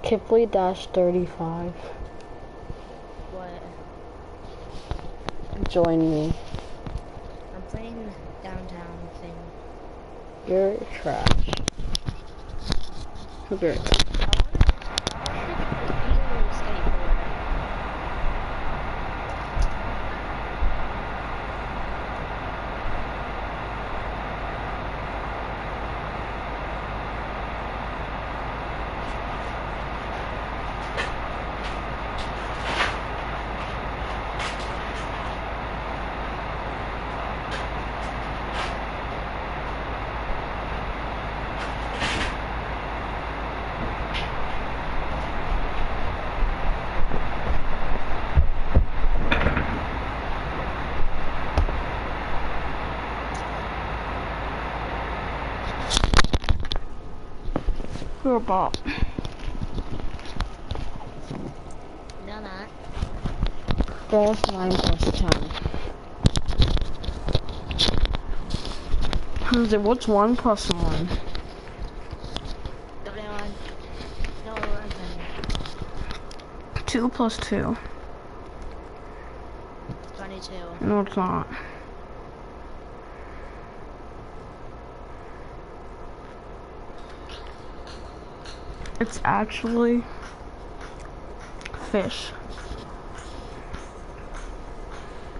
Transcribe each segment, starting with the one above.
Kipley-35. What? Join me. I'm playing downtown thing. You're trash. Okay. I want to skateboard. You're a bot. No, not. There's 9 plus 10. What's 1 plus 1? 71. No, it wasn't. 2 plus 2. 22. No, it's not. It's actually fish.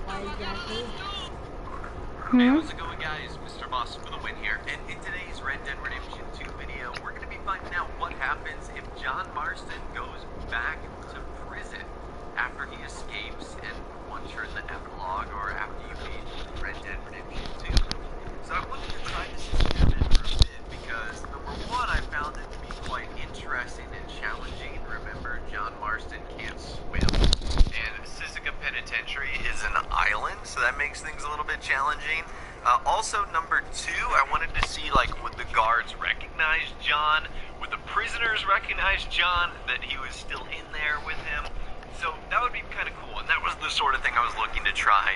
Why exactly? Hey, how's it going, guys? Mr. Boss with a win here, and in today's Red Dead Redemption 2 video, we're going to be finding out what happens if John Marston goes back to prison after he escapes, and once you're in the epilogue, or after you beat Red Dead Redemption 2. So I wanted to try this experiment for a bit, because number one, I found it to be quite interesting and challenging. Remember, John Marston can't swim, and Sisika Penitentiary is an island, so that makes things a little bit challenging. Also, number two, I wanted to see, like, would the guards recognize John? Would the prisoners recognize John, that he was still in there with him? So that would be kind of cool, and that was the sort of thing I was looking to try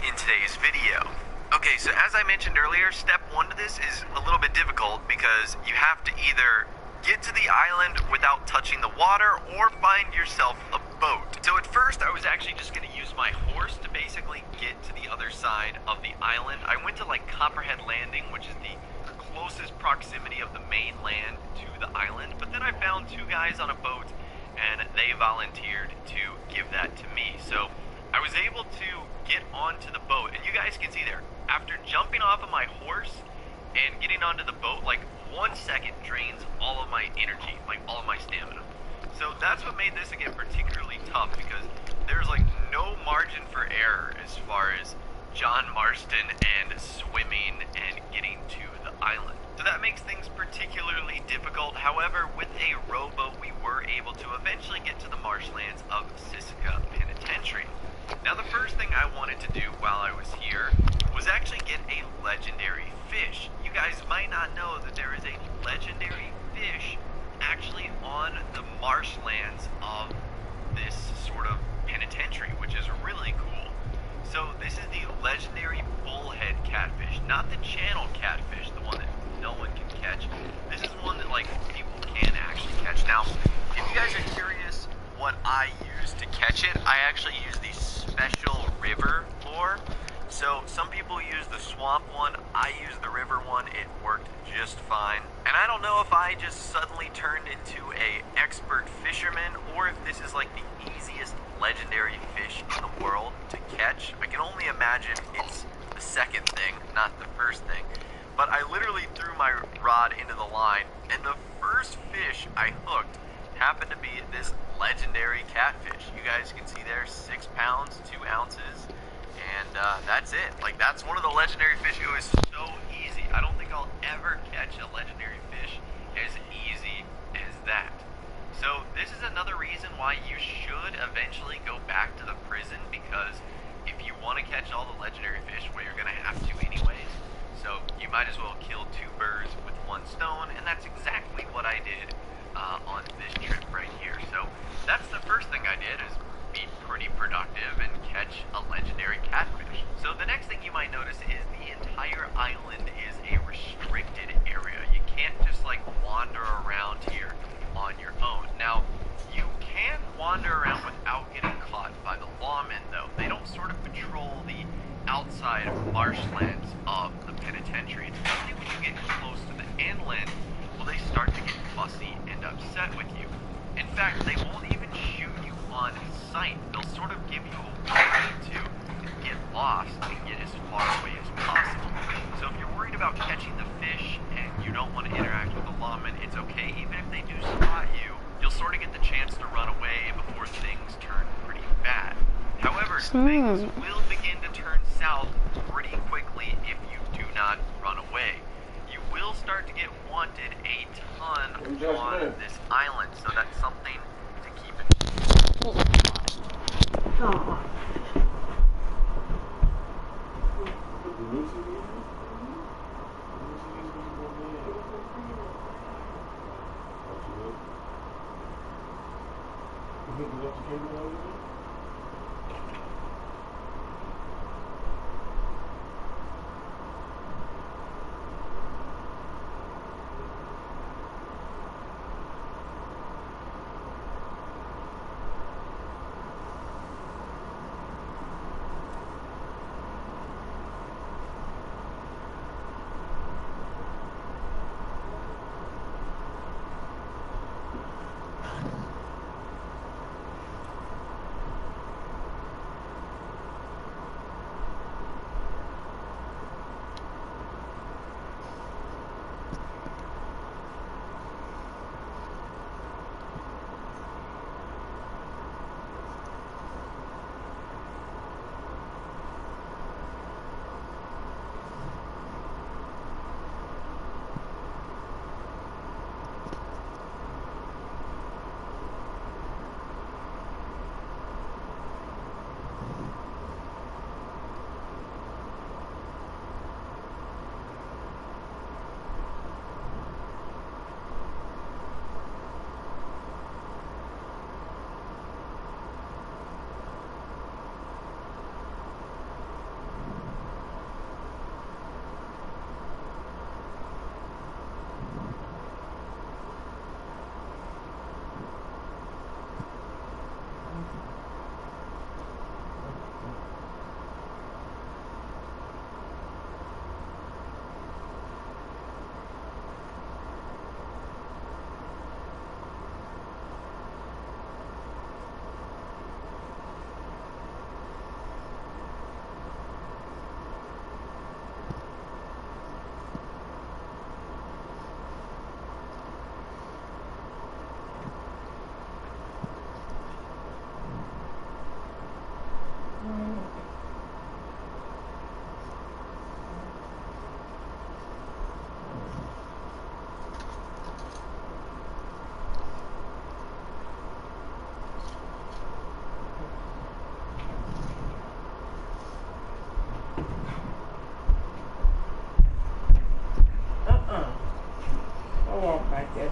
in today's video. Okay, so as I mentioned earlier, step one to this is a little bit difficult because you have to either get to the island without touching the water or find yourself a boat. So at first I was actually just going to use my horse to basically get to the other side of the island. I went to like Copperhead Landing, which is the closest proximity of the mainland to the island, but then I found 2 guys on a boat and they volunteered to give that to me. So I was able to get onto the boat, and you guys can see there, after jumping off of my horse and getting onto the boat, like 1 second drains all of my energy, like all of my stamina. So that's what made this again particularly tough, because there's like no margin for error as far as John Marston and swimming and getting to the island. So that makes things particularly difficult. However, with a rowboat, we were able to eventually get to the marshlands of Sisika Penitentiary. Now, the first thing I wanted to do while I was here was actually get a legendary fish. You guys might not know that there is a legendary fish actually on the marshlands of this sort of penitentiary, which is really cool. So this is the legendary bullhead catfish, not the channel catfish, the one that no one can catch. This is one that like people can actually catch. Now, if you guys are curious what I use to catch it, I actually use the special river lure. So some people use the swamp one, I use the river one. It worked just fine. And I don't know if I just suddenly turned into a expert fisherman, or if this is like the easiest legendary fish in the world to catch. I can only imagine it's the second thing, not the first thing. But I literally threw my rod into the line, and the first fish I hooked happened to be this legendary catfish. You guys can see there, 6 pounds, 2 ounces, and that's it. Like, that's one of the legendary fish. It was so easy. I don't think I'll ever catch a legendary fish as easy as that. So this is another reason why you should eventually go back to the prison, because if you want to catch all the legendary fish, well, you're going to have to anyways. So you might as well kill 2 birds with 1 stone, and that's exactly what I did on this trip right here. So that's the first thing I did, is be pretty productive and catch a legendary catfish. So the next thing you might notice is the entire island is a restricted area. You can't just like wander around here on your own. Now, upset with you. In fact, they won't even shoot you on sight. They'll sort of give you a warning to get lost and get as far away as possible. So if you're worried about catching the fish and you don't want to interact with the lawmen, it's okay. Even if they do spot you, you'll sort of get the chance to run away before things turn pretty bad. However, things will begin to turn south pretty quickly if you do not run away. You will start to get wanted a ton on this island, so that's something to keep in mind. Oh.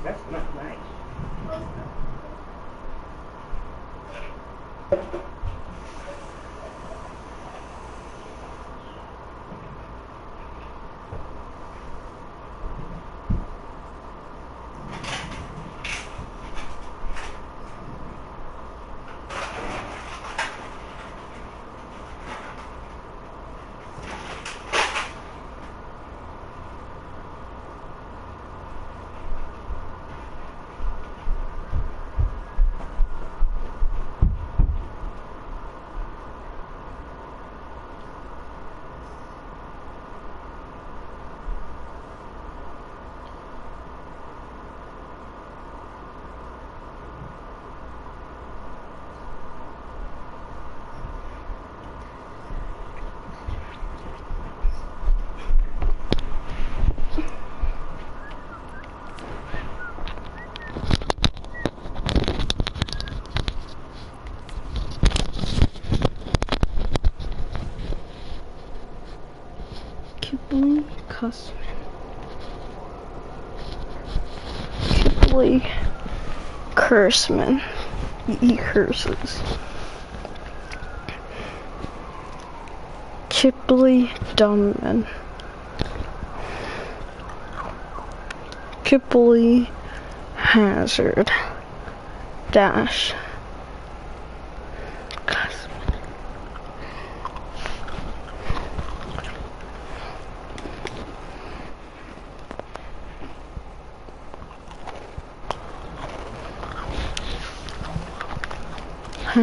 That's not nice. Kibbley Curseman. He curses. Kibbley Dumbman. Kibbley Hazard. Dash.